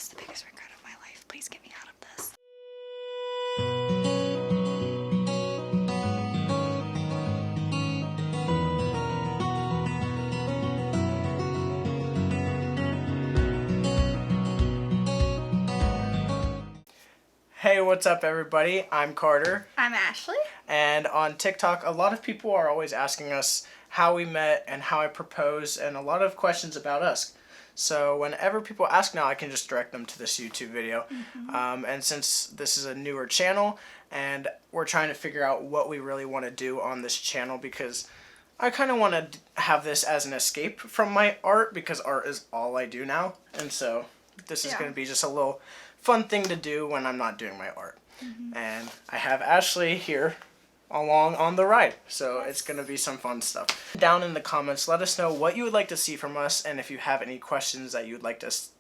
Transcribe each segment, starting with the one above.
is the biggest regret of my life. Please get me out of this. Hey, what's up everybody? I'm Carter. I'm Ashley. And on TikTok, a lot of people are always asking us how we met and how I proposed and a lot of questions about us. So whenever people ask now, I can just direct them to this YouTube video. And since this is a newer channel and we're trying to figure out what we really want to do on this channel, because I kind of want to have this as an escape from my art, because art is all I do now. And so this is going to be just a little fun thing to do when I'm not doing my art. And I have Ashley here along on the ride, so it's going to be some fun stuff. Down in the comments, let us know what you would like to see from us, and if you have any questions that you'd like us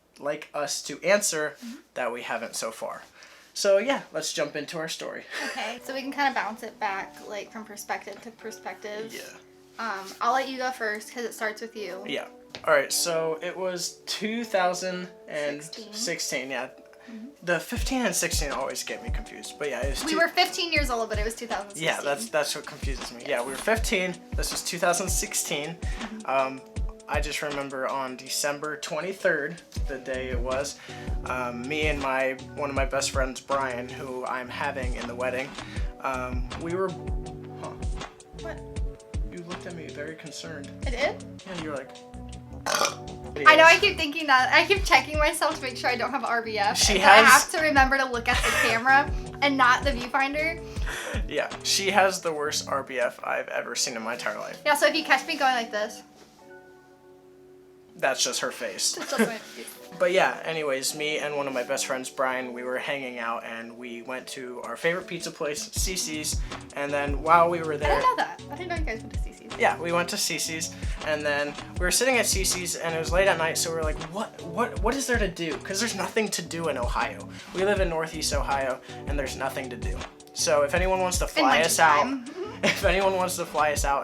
to answer that we haven't so far. So yeah, let's jump into our story. Okay, so we can kind of bounce it back, like, from perspective to perspective. Yeah. I'll let you go first because it starts with you. Yeah. All right, so it was 2016. Yeah. The 15 and 16 always get me confused, but yeah, it was we were 15 years old, but it was 2016. Yeah, that's what confuses me. Yes. Yeah, we were 15. This was 2016. I just remember on December 23rd, the day it was, me and one of my best friends, Brian, who I'm having in the wedding, we were. What? You looked at me very concerned. I did? Yeah, you're like. I know, I keep thinking that. I keep checking myself to make sure I don't have RBF. I have to remember to look at the camera and not the viewfinder. Yeah, she has the worst RBF I've ever seen in my entire life. Yeah, so if you catch me going like this. That's just her face. That's just my face. But yeah, anyways, me and one of my best friends, Brian, we were hanging out and we went to our favorite pizza place, Cece's. And then while we were there... I didn't know that. I didn't know you guys went to Cece's. Yeah, we went to Cece's, and then we were sitting at Cece's, and it was late at night, so we were like, what is there to do? Because there's nothing to do in Ohio. We live in Northeast Ohio, and there's nothing to do. So if anyone wants to fly us out,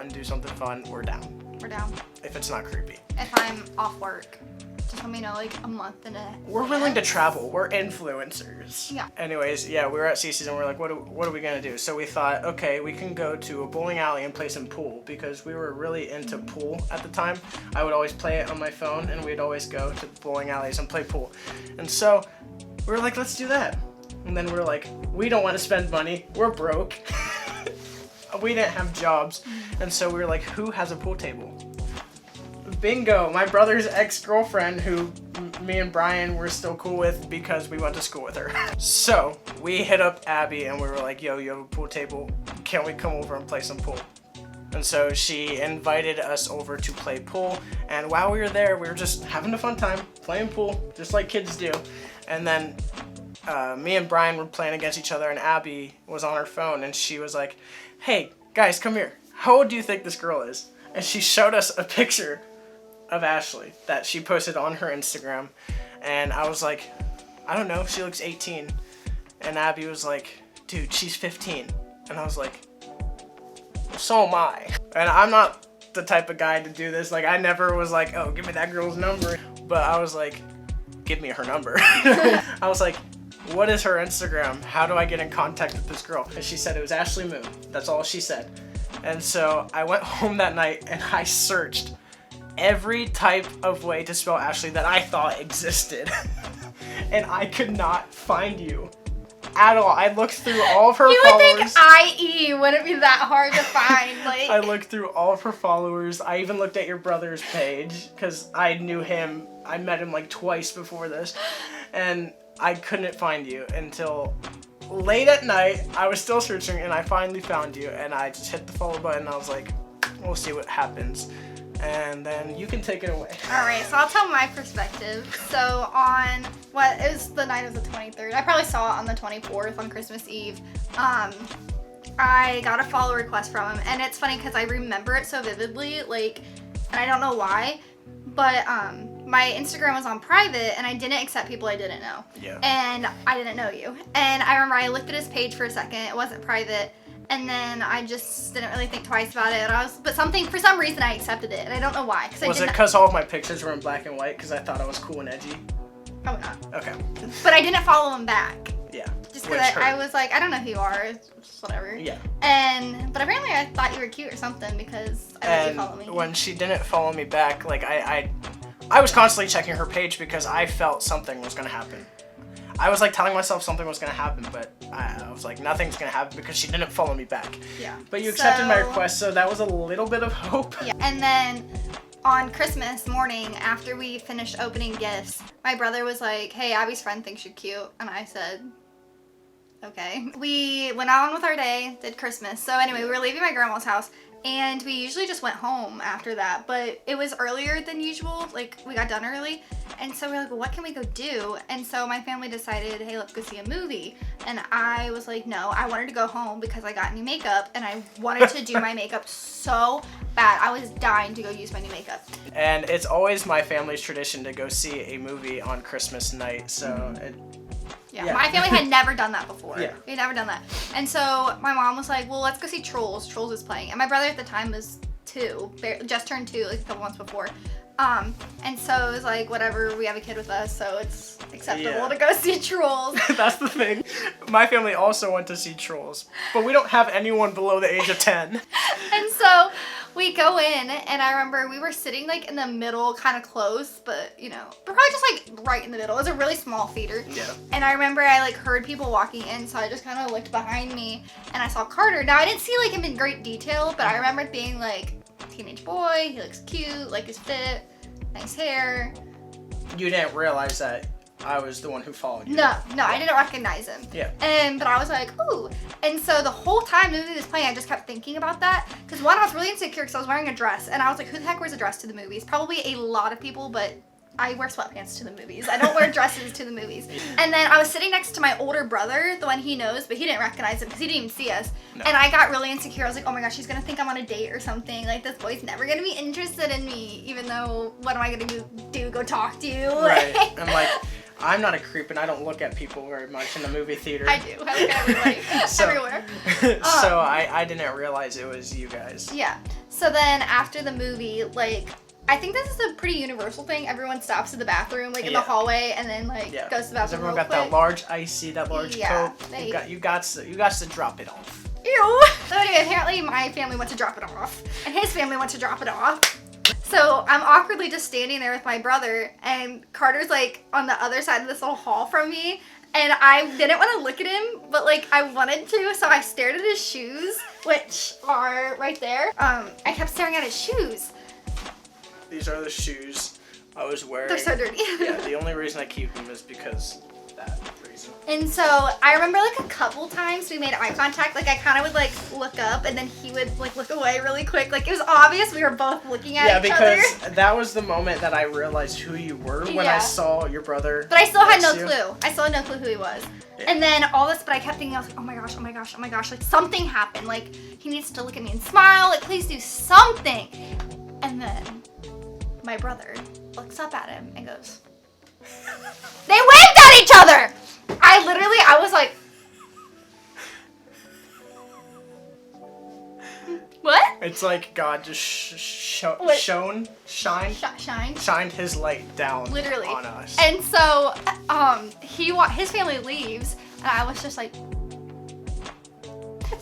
and do something fun, we're down. We're down. If it's not creepy. If I'm off work, just let me know, like, a month and a... We're willing to travel. We're influencers. Yeah. Anyways, yeah, we were at Cece's and we were like, what are we gonna do? So we thought, okay, we can go to a bowling alley and play some pool, because we were really into pool at the time. I would always play it on my phone, and we'd always go to bowling alleys and play pool. And so we were like, let's do that. And then we were like, we don't want to spend money. We're broke. We didn't have jobs. And so we were like, who has a pool table? Bingo, my brother's ex-girlfriend, who me and Brian were still cool with because we went to school with her. So we hit up Abby and we were like, yo, you have a pool table? Can't we come over and play some pool? And so she invited us over to play pool. And while we were there, we were just having a fun time playing pool, just like kids do. And then me and Brian were playing against each other, and Abby was on her phone and she was like, hey, guys, come here. How old do you think this girl is? And she showed us a picture of Ashlie that she posted on her Instagram, and I was like, I don't know, she looks 18. And Abby was like, dude, she's 15. And I was like, so am I. And I'm not the type of guy to do this. Like, I never was like, oh, give me that girl's number. But I was like, give me her number. I was like, what is her Instagram? How do I get in contact with this girl? And she said it was ashliemooon. That's all she said. And so I went home that night and I searched every type of way to spell Ashlie that I thought existed. And I could not find you at all. I looked through all of her followers. You would think IE wouldn't be that hard to find. Like, I looked through all of her followers. I even looked at your brother's page because I knew him. I met him like twice before this. And I couldn't find you until late at night. I was still searching and I finally found you. And I just hit the follow button and I was like, we'll see what happens. And then you can take it away. Alright, so I'll tell my perspective. So on, it was the night of the 23rd. I probably saw it on the 24th on Christmas Eve. I got a follow request from him. And it's funny because I remember it so vividly, like, and I don't know why. But my Instagram was on private and I didn't accept people I didn't know. Yeah. And I didn't know you. And I remember I looked at his page for a second. It wasn't private. And then I just didn't really think twice about it. But for some reason I accepted it, and I don't know why. Was it because all of my pictures were in black and white because I thought I was cool and edgy? Probably not. Okay. But I didn't follow him back. Yeah. Just because I was like, I don't know who you are. Just whatever. Yeah. But apparently I thought you were cute or something because I let you follow me. When she didn't follow me back, like I was constantly checking her page because I felt something was gonna happen. I was like telling myself something was gonna happen, but I was like, nothing's gonna happen because she didn't follow me back. Yeah. But you accepted my request, so that was a little bit of hope. Yeah. And then on Christmas morning, after we finished opening gifts, my brother was like, hey, Abby's friend thinks you're cute. And I said, okay. We went on with our day, did Christmas. So anyway, we were leaving my grandma's house. And we usually just went home after that, but it was earlier than usual. Like, we got done early. And so we were like, well, what can we go do? And so my family decided, hey, let's go see a movie. And I was like, no, I wanted to go home because I got new makeup and I wanted to do my makeup so bad. I was dying to go use my new makeup. And it's always my family's tradition to go see a movie on Christmas night, so Yeah, my family had never done that before. Yeah. We had never done that. And so my mom was like, well, let's go see Trolls. Trolls is playing. And my brother at the time was 2, just turned 2, like a couple months before. And so it was like, whatever, we have a kid with us, so it's acceptable to go see Trolls. That's the thing. My family also went to see Trolls, but we don't have anyone below the age of 10. And so we go in, and I remember we were sitting like in the middle, kind of close, but you know, we're probably just like right in the middle. It was a really small theater. Yeah. And I remember I like heard people walking in, so I just kind of looked behind me, and I saw Carter. Now I didn't see like him in great detail, but I remember it being like, teenage boy, he looks cute, like his fit, nice hair. You didn't realize that I was the one who followed you. No, I didn't recognize him. Yeah. But I was like, ooh. And so the whole time the movie was playing, I just kept thinking about that. Because one, I was really insecure because I was wearing a dress. And I was like, who the heck wears a dress to the movies? Probably a lot of people, but I wear sweatpants to the movies. I don't wear dresses to the movies. And then I was sitting next to my older brother, the one he knows, but he didn't recognize him because he didn't even see us. No. And I got really insecure. I was like, oh my gosh, he's gonna think I'm on a date or something. Like, this boy's never gonna be interested in me, even though, what am I gonna do? Go talk to you? Right. I'm like, I'm not a creep and I don't look at people very much in the movie theater. I do. I look at everybody. Everywhere. So I didn't realize it was you guys. Yeah. So then after the movie, like, I think this is a pretty universal thing. Everyone stops at the bathroom, like in the hallway, and then like goes to the bathroom. Everyone got that large icy, that large Coke. You got to drop it off. Ew. So anyway, apparently my family went to drop it off, and his family went to drop it off. So I'm awkwardly just standing there with my brother, and Carter's like on the other side of this little hall from me, and I didn't want to look at him, but like I wanted to, so I stared at his shoes, which are right there. I kept staring at his shoes. These are the shoes I was wearing. They're so dirty. Yeah, the only reason I keep them is because of that reason. And so I remember like a couple times we made eye contact. Like I kind of would like look up and then he would like look away really quick. Like it was obvious we were both looking at each other. Yeah, because that was the moment that I realized who you were when I saw your brother. But I still had no clue. I still had no clue who he was. Yeah. And then all this, but I kept thinking, I was like, oh my gosh, oh my gosh, oh my gosh. Like something happened. Like he needs to look at me and smile. Like please do something. And then my brother looks up at him and goes, they waved at each other! I was like, what? It's like God just shined his light down on us. And so his family leaves, and I was just like,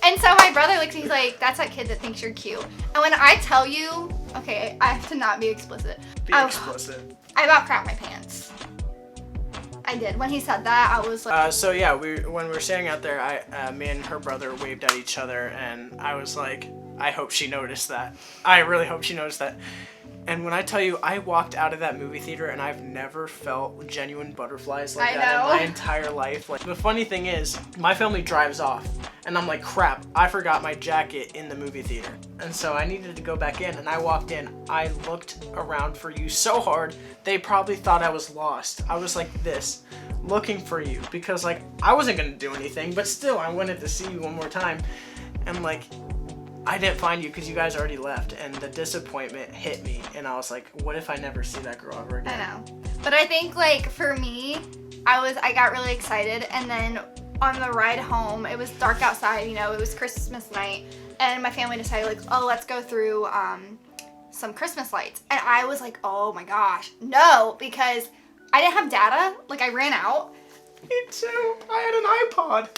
and so my brother looks, he's like, that's that kid that thinks you're cute. And when I tell you, okay, I have to not be explicit. Explicit. I about crapped my pants. I did. When he said that, I was like... So yeah, when we were standing out there, me and her brother waved at each other, and I was like, I hope she noticed that. I really hope she noticed that. And when I tell you, I walked out of that movie theater and I've never felt genuine butterflies like that in my entire life. Like the funny thing is, my family drives off and I'm like, crap, I forgot my jacket in the movie theater. And so I needed to go back in and I walked in. I looked around for you so hard, they probably thought I was lost. I was like this, looking for you because like I wasn't gonna do anything, but still I wanted to see you one more time. And like, I didn't find you because you guys already left, and the disappointment hit me, and I was like, what if I never see that girl ever again? I know. But I think, like, for me, I got really excited, and then on the ride home, it was dark outside, you know, it was Christmas night, and my family decided, like, oh, let's go through some Christmas lights. And I was like, oh my gosh, no, because I didn't have data. Like, I ran out. Me too. I had an iPod.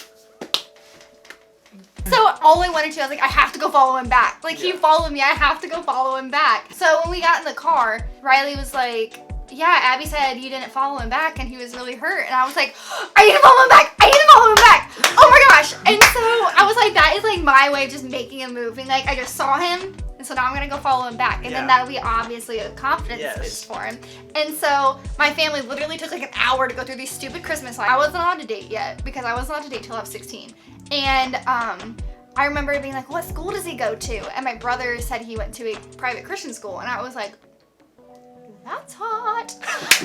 So all I wanted to, I was like, I have to go follow him back. Like, he Yeah. followed me, I have to go follow him back. So when we got in the car, Riley was like, yeah, Abby said you didn't follow him back and he was really hurt. And I was like, I need to follow him back. I need to follow him back. Oh my gosh. And so I was like, that is like my way of just making a move. And like, I just saw him. And so now I'm going to go follow him back. And then that'll be obviously a confidence boost for him. And so my family literally took like an hour to go through these stupid Christmas lights. I wasn't allowed to date yet because I wasn't allowed to date till I was 16. And I remember being like, what school does he go to? And my brother said he went to a private Christian school. And I was like, that's hot.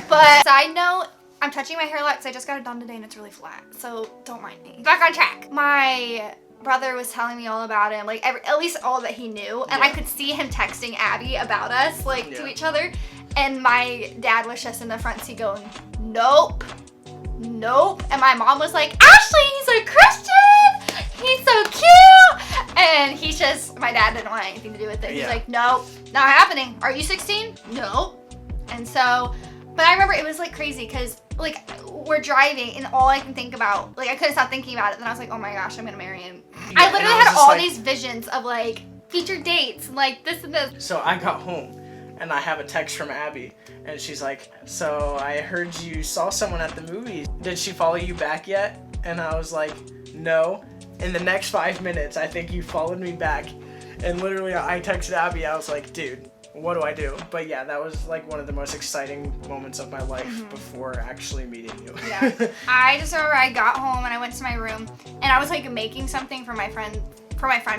But side note, I'm touching my hair a lot because I just got it done today and it's really flat. So don't mind me. Back on track. My brother was telling me all about him, like at least all that he knew. And I could see him texting Abby about us, like to each other. And my dad was just in the front seat going, nope, nope. And my mom was like, Ashlie, he's a Christian. He's so cute. And he's just, my dad didn't want anything to do with it. He's like, nope, not happening. Are you 16? Nope. And so, but I remember it was like crazy because like we're driving and all I can think about, like I couldn't stop thinking about it. Then I was like, oh my gosh, I'm gonna marry him. Yeah, I literally had all these visions of like future dates and like this and this. So I got home and I have a text from Abby and she's like, so I heard you saw someone at the movies. Did she follow you back yet? And I was like, no. In the next 5 minutes, I think you followed me back. And literally I texted Abby, I was like, dude, what do I do? But yeah, that was like one of the most exciting moments of my life before actually meeting you. Yeah. I just remember I got home and I went to my room and I was like making something for my friend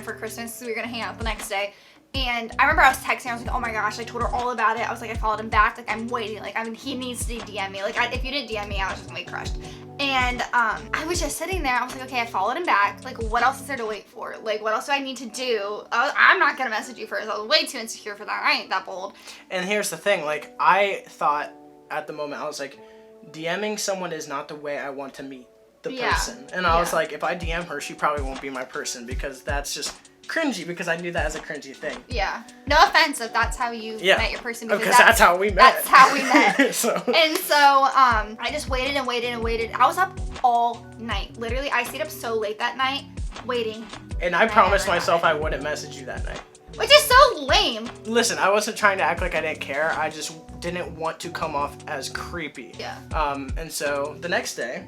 for Christmas. So we were gonna hang out the next day. And I remember I was texting, I was like, oh my gosh, I told her all about it. I was like, I followed him back, like I'm waiting, like he needs to DM me. Like if you didn't DM me, I was just gonna be crushed. And I was just sitting there, I was like, okay, I followed him back. Like what else is there to wait for? Like what else do I need to do? I'm not gonna message you first. I was way too insecure for that. I ain't that bold. And here's the thing, like I thought at the moment, I was like, DMing someone is not the way I want to meet the person. And I was like, if I DM her, she probably won't be my person because that's just cringy, because I knew that as a cringy thing. Yeah. No offense if that's how you met your person. Because that's how we met. That's how we met. And so I just waited and waited and waited. I was up all night. Literally, I stayed up so late that night waiting. And I promised myself I wouldn't message you that night. Which is so lame. Listen, I wasn't trying to act like I didn't care. I just didn't want to come off as creepy. Yeah. And so the next day,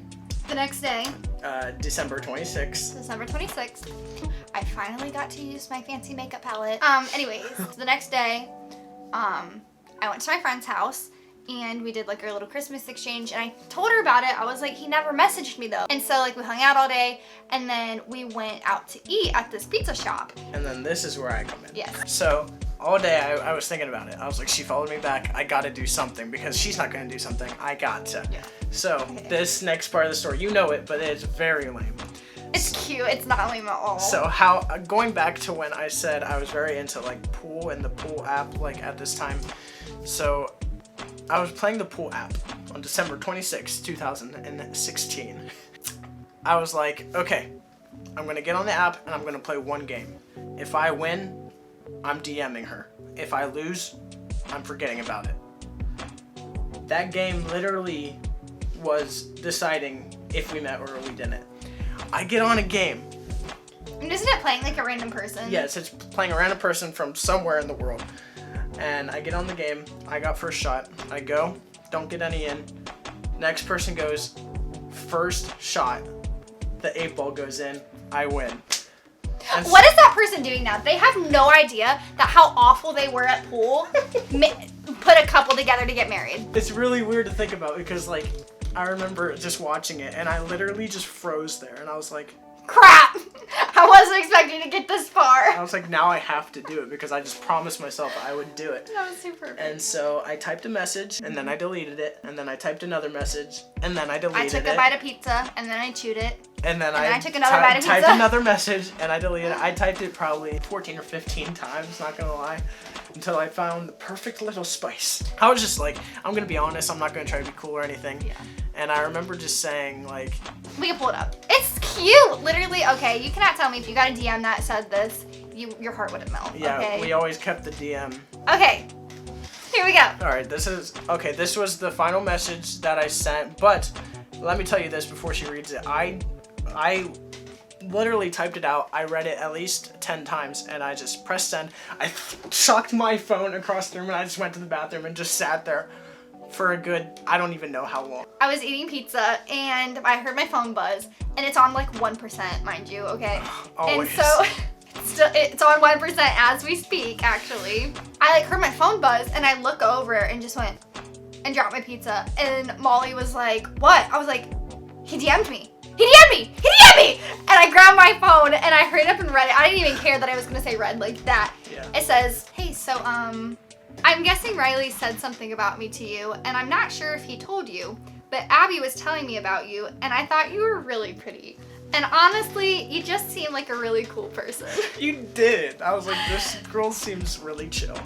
December 26th, I finally got to use my fancy makeup palette. Anyways, the next day, I went to my friend's house and we did like our little Christmas exchange and I told her about it. I was like, he never messaged me though. And so like we hung out all day and then we went out to eat at this pizza shop. And then this is where I come in. Yes. So all day I was thinking about it. I was like, she followed me back. I gotta do something because she's not gonna do something. I got to. Yeah. So this next part of the story, you know it, but it's very lame. It's cute. It's not lame at all. So going back to when I said I was very into like pool and the pool app like at this time. So I was playing the pool app on December 26, 2016. I was like, okay, I'm gonna get on the app and I'm gonna play one game. If I win, I'm DMing her. If I lose, I'm forgetting about it. That game literally was deciding if we met or we didn't. I get on a game. And isn't it playing like a random person? Yes, it's playing a random person from somewhere in the world. And I get on the game. I got first shot. I go, don't get any in. Next person goes, first shot. The 8-ball goes in. I win. And what is that person doing now? They have no idea that how awful they were at pool put a couple together to get married. It's really weird to think about because like I remember just watching it and I literally just froze there and I was like, crap! I wasn't expecting to get this far. I was like, now I have to do it because I just promised myself I would do it. That was super perfect. And so I typed a message and then I deleted it and then I typed another message and then I deleted it. I took a bite of pizza and then I chewed it. And then I took another bite of pizza. Typed another message and I deleted it. I typed it probably 14 or 15 times, not gonna lie, until I found the perfect little spice. I was just like, I'm gonna be honest, I'm not gonna try to be cool or anything. Yeah. And I remember just saying like... We can pull it up. It's cute! Literally, okay, you cannot tell me if you got a DM that said this, your heart wouldn't melt. Yeah, okay? we always kept the DM. Okay. Here we go. All right, this was the final message that I sent, but let me tell you this before she reads it. I literally typed it out. I read it at least 10 times, and I just pressed send. I chucked my phone across the room, and I just went to the bathroom and just sat there for a good, I don't even know how long. I was eating pizza, and I heard my phone buzz, and it's on like 1%, mind you, okay? Always. And so it's on 1% as we speak, actually. I like heard my phone buzz, and I look over and just went and dropped my pizza, and Molly was like, what? I was like, he DM'd me. He DM'd me! He DM'd me! And I grabbed my phone and I hurried up and read it. I didn't even care that I was gonna say read like that. Yeah. It says, hey, so I'm guessing Riley said something about me to you, and I'm not sure if he told you, but Abby was telling me about you, and I thought you were really pretty. And honestly, you just seem like a really cool person. You did. I was like, this girl seems really chill.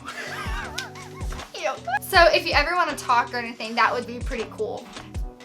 Ew. So if you ever want to talk or anything, that would be pretty cool.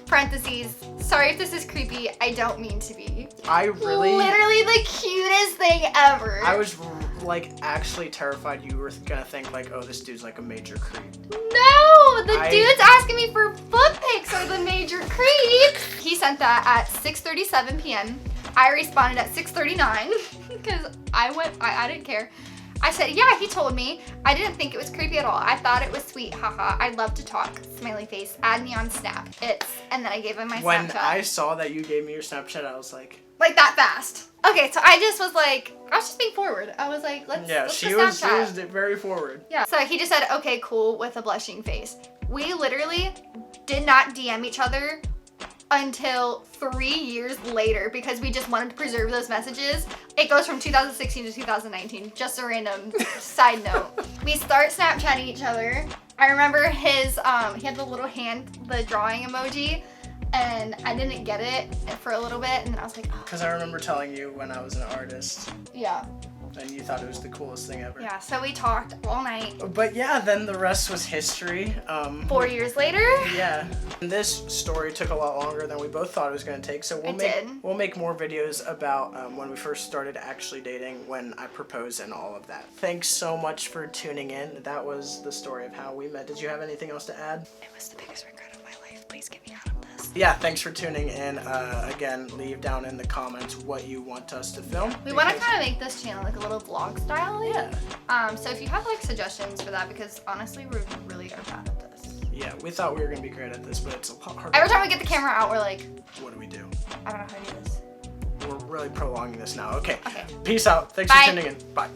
Parentheses, sorry if this is creepy, I don't mean to be. Literally the cutest thing ever. I was like actually terrified you were gonna think like, oh, this dude's like a major creep. No, the dude's asking me for foot pics or the major creeps. He sent that at 6:37 p.m. I responded at 6:39 because I didn't care. I said, yeah, he told me. I didn't think it was creepy at all. I thought it was sweet. Haha. I'd love to talk. Smiley face. Add me on Snap. And then I gave him my When Snapchat. I saw that you gave me your Snapchat, I was like that fast. Okay, so I just was like, I was just being forward. I was like, let's she just Snapchat. was very forward. Yeah. So he just said, okay, cool, with a blushing face. We literally did not DM each other until 3 years later because we just wanted to preserve those messages. It goes from 2016 to 2019, just a random side note. We start Snapchatting each other. I remember his, he had the little hand, the drawing emoji, and I didn't get it for a little bit, and then I was like, oh. Because I remember telling you when I was an artist. Yeah. And you thought it was the coolest thing ever. Yeah, so we talked all night. But yeah, then the rest was history. 4 years later? Yeah. And this story took a lot longer than we both thought it was going to take. So we'll make more videos about when we first started actually dating, when I proposed and all of that. Thanks so much for tuning in. That was the story of how we met. Did you have anything else to add? It was the biggest regret of my life. Please get me out of this. Yeah, thanks for tuning in. Again, leave down in the comments what you want us to film. We want to kind of make this channel like a little vlog style. Yeah. So if you have like suggestions for that, because honestly, we really are bad at this. Yeah, we thought we were going to be great at this, but it's a lot harder. Every time we get the camera out, we're like, what do we do? I don't know how to do this. We're really prolonging this now. Okay. Okay. Peace out. Thanks Bye. for tuning in. Bye.